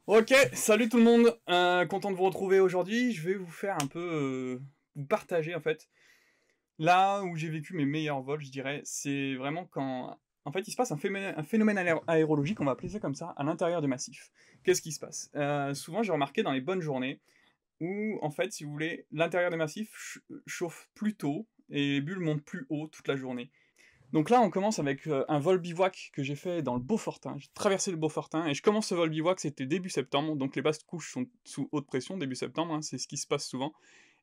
Ok, salut tout le monde, content de vous retrouver aujourd'hui. Je vais vous faire un peu, vous partager en fait, là où j'ai vécu mes meilleurs vols, je dirais, c'est vraiment quand, en fait, il se passe un phénomène aérologique, on va appeler ça comme ça, à l'intérieur du massif. Qu'est-ce qui se passe? Souvent, j'ai remarqué dans les bonnes journées où, en fait, si vous voulez, l'intérieur des massifs chauffe plus tôt et les bulles montent plus haut toute la journée. Donc là, on commence avec un vol bivouac que j'ai fait dans le Beaufortin. J'ai traversé le Beaufortin et je commence ce vol bivouac, c'était début septembre, donc les basses couches sont sous haute pression début septembre, hein, c'est ce qui se passe souvent.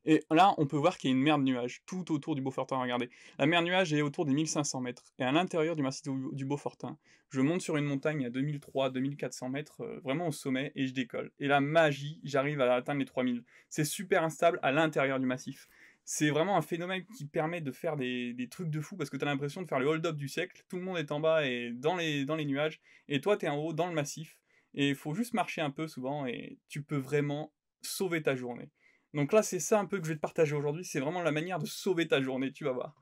Et là, on peut voir qu'il y a une mer de nuages tout autour du Beaufortin, regardez. La mer de nuages est autour des 1500 mètres. Et à l'intérieur du massif du Beaufortin, je monte sur une montagne à 2300-2400 mètres, vraiment au sommet, et je décolle. Et la magie, j'arrive à atteindre les 3000. C'est super instable à l'intérieur du massif. C'est vraiment un phénomène qui permet de faire des trucs de fou, parce que t'as l'impression de faire le hold-up du siècle, tout le monde est en bas et dans les nuages, et toi t'es en haut dans le massif, et il faut juste marcher un peu souvent, et tu peux vraiment sauver ta journée. Donc là, c'est ça un peu que je vais te partager aujourd'hui, c'est vraiment la manière de sauver ta journée, tu vas voir.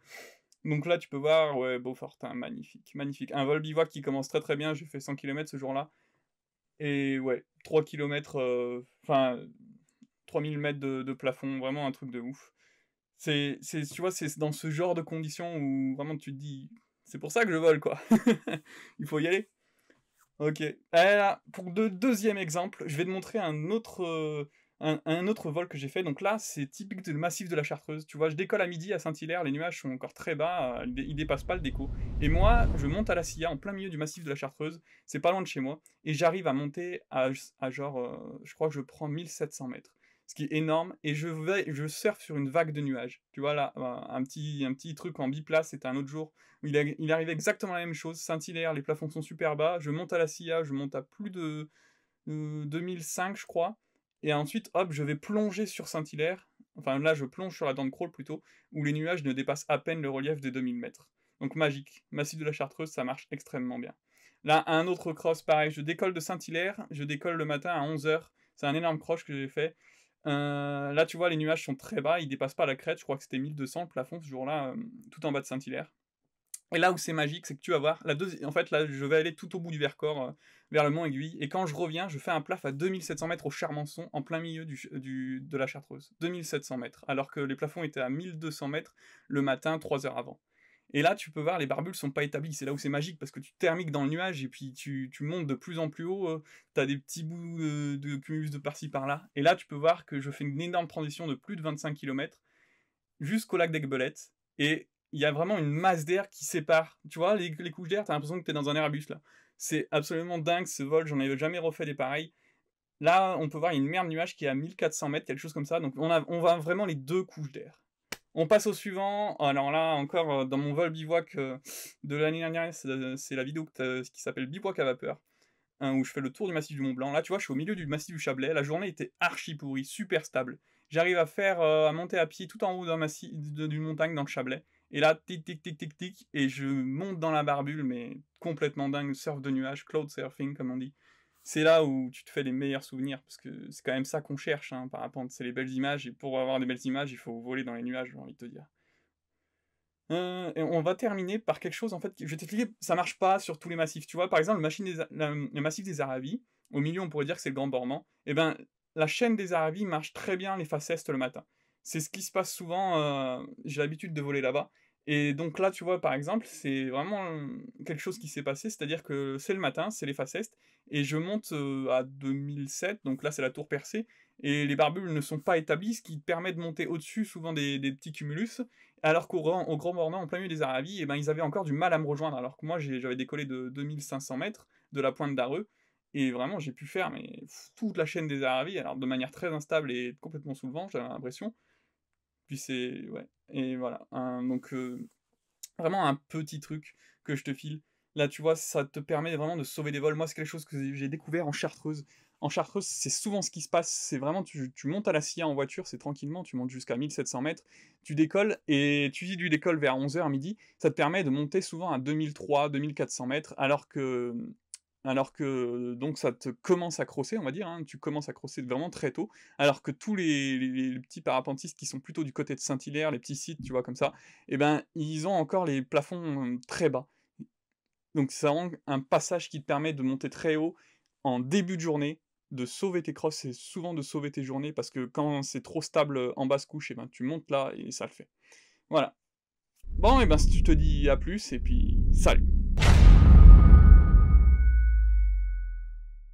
Donc là, tu peux voir, ouais, Beaufortin, magnifique, magnifique. Un vol bivouac qui commence très très bien, j'ai fait 100 km ce jour-là, et ouais, 3 km, enfin, 3000 mètres de plafond, vraiment un truc de ouf. Tu vois, c'est dans ce genre de conditions où vraiment tu te dis, c'est pour ça que je vole, quoi. Il faut y aller. Ok. Là, pour le deuxième exemple, je vais te montrer un autre vol que j'ai fait. Donc là, c'est typique du massif de la Chartreuse. Tu vois, je décolle à midi à Saint-Hilaire, les nuages sont encore très bas, ils dépassent pas le déco. Et moi, je monte à la Silla, en plein milieu du massif de la Chartreuse, c'est pas loin de chez moi, et j'arrive à monter à genre, je crois que je prends 1700 mètres. Ce qui est énorme, et je surfe sur une vague de nuages. Tu vois là, un petit truc en biplace, c'était un autre jour il arrive exactement la même chose. Saint-Hilaire, les plafonds sont super bas. Je monte à la Silla, je monte à plus de 2005, je crois. Et ensuite, hop, je vais plonger sur Saint-Hilaire. Enfin, là, je plonge sur la dent de Crawl plutôt, où les nuages ne dépassent à peine le relief des 2000 mètres. Donc magique. Massif de la Chartreuse, ça marche extrêmement bien. Là, un autre cross, pareil. Je décolle de Saint-Hilaire. Je décolle le matin à 11h. C'est un énorme cross que j'ai fait. Là, tu vois, les nuages sont très bas. Ils dépassent pas la crête. Je crois que c'était 1200 le plafond ce jour-là, tout en bas de Saint-Hilaire. Et là où c'est magique, c'est que tu vas voir, en fait là je vais aller tout au bout du Vercors, vers le Mont Aiguille, et quand je reviens, je fais un plaf à 2700 mètres au Charmançon, en plein milieu de la Chartreuse. 2700 mètres, alors que les plafonds étaient à 1200 mètres le matin, 3 heures avant. Et là, tu peux voir, les barbules sont pas établies, c'est là où c'est magique, parce que tu thermiques dans le nuage, et puis tu montes de plus en plus haut, t'as des petits bouts de cumulus de par-ci par-là, et là tu peux voir que je fais une énorme transition de plus de 25 km, jusqu'au lac d'Aiguebelette, et il y a vraiment une masse d'air qui sépare. Tu vois, les couches d'air, t'as l'impression que t'es dans un Airbus, là. C'est absolument dingue, ce vol, j'en ai jamais refait des pareils. Là, on peut voir, il y a une mer de nuages qui est à 1400 mètres, quelque chose comme ça, donc on voit vraiment les deux couches d'air. On passe au suivant. Alors là, encore dans mon vol bivouac de l'année dernière, c'est la vidéo qui s'appelle Bivouac à vapeur, hein, où je fais le tour du massif du Mont Blanc. Là, tu vois, je suis au milieu du massif du Chablais. La journée était archi pourrie, super stable. J'arrive à monter à pied tout en haut d'une montagne dans le Chablais. Et là, tic, tic, tic, tic, tic, et je monte dans la barbule, mais complètement dingue, surf de nuages, cloud surfing, comme on dit. C'est là où tu te fais les meilleurs souvenirs, parce que c'est quand même ça qu'on cherche, hein, par rapport, c'est les belles images, et pour avoir des belles images, il faut voler dans les nuages, j'ai envie de te dire. Et on va terminer par quelque chose, en fait, je vais t'expliquer, ça marche pas sur tous les massifs. Tu vois, par exemple, le massif des Aravis, au milieu, on pourrait dire que c'est le Grand Bornand, et ben, la chaîne des Aravis marche très bien les faces est le matin. C'est ce qui se passe souvent, j'ai l'habitude de voler là-bas. Et donc là, tu vois, par exemple, c'est vraiment quelque chose qui s'est passé, c'est-à-dire que c'est le matin, c'est les faces est, et je monte à 2007, donc là c'est la tour percée, et les barbules ne sont pas établies, ce qui permet de monter au-dessus souvent des petits cumulus, alors au Grand Bornand, en plein milieu des Aravis, eh ben, ils avaient encore du mal à me rejoindre, alors que moi j'avais décollé de 2500 mètres de la pointe d'Areux, et vraiment j'ai pu faire toute la chaîne des Aravis, alors de manière très instable et complètement sous le vent, j'avais l'impression. Puis c'est... Ouais, et voilà. Donc vraiment un petit truc que je te file. Là, tu vois, ça te permet vraiment de sauver des vols. Moi, c'est quelque chose que j'ai découvert en Chartreuse. En Chartreuse, c'est souvent ce qui se passe. C'est vraiment, tu montes à la Silla en voiture, c'est tranquillement, tu montes jusqu'à 1700 mètres, tu décolles, et tu décolles vers 11h midi. Ça te permet de monter souvent à 2300, 2400 mètres, alors que donc ça te commence à crosser, on va dire, hein, tu commences à crosser vraiment très tôt, alors que tous les petits parapentistes qui sont plutôt du côté de Saint-Hilaire, les petits sites, tu vois, comme ça, eh ben, ils ont encore les plafonds très bas. Donc c'est vraiment un passage qui te permet de monter très haut en début de journée, de sauver tes crosses, c'est souvent de sauver tes journées, parce que quand c'est trop stable, en basse couche, et ben, tu montes là et ça le fait. Voilà. Bon et ben, je te dis à plus et puis salut!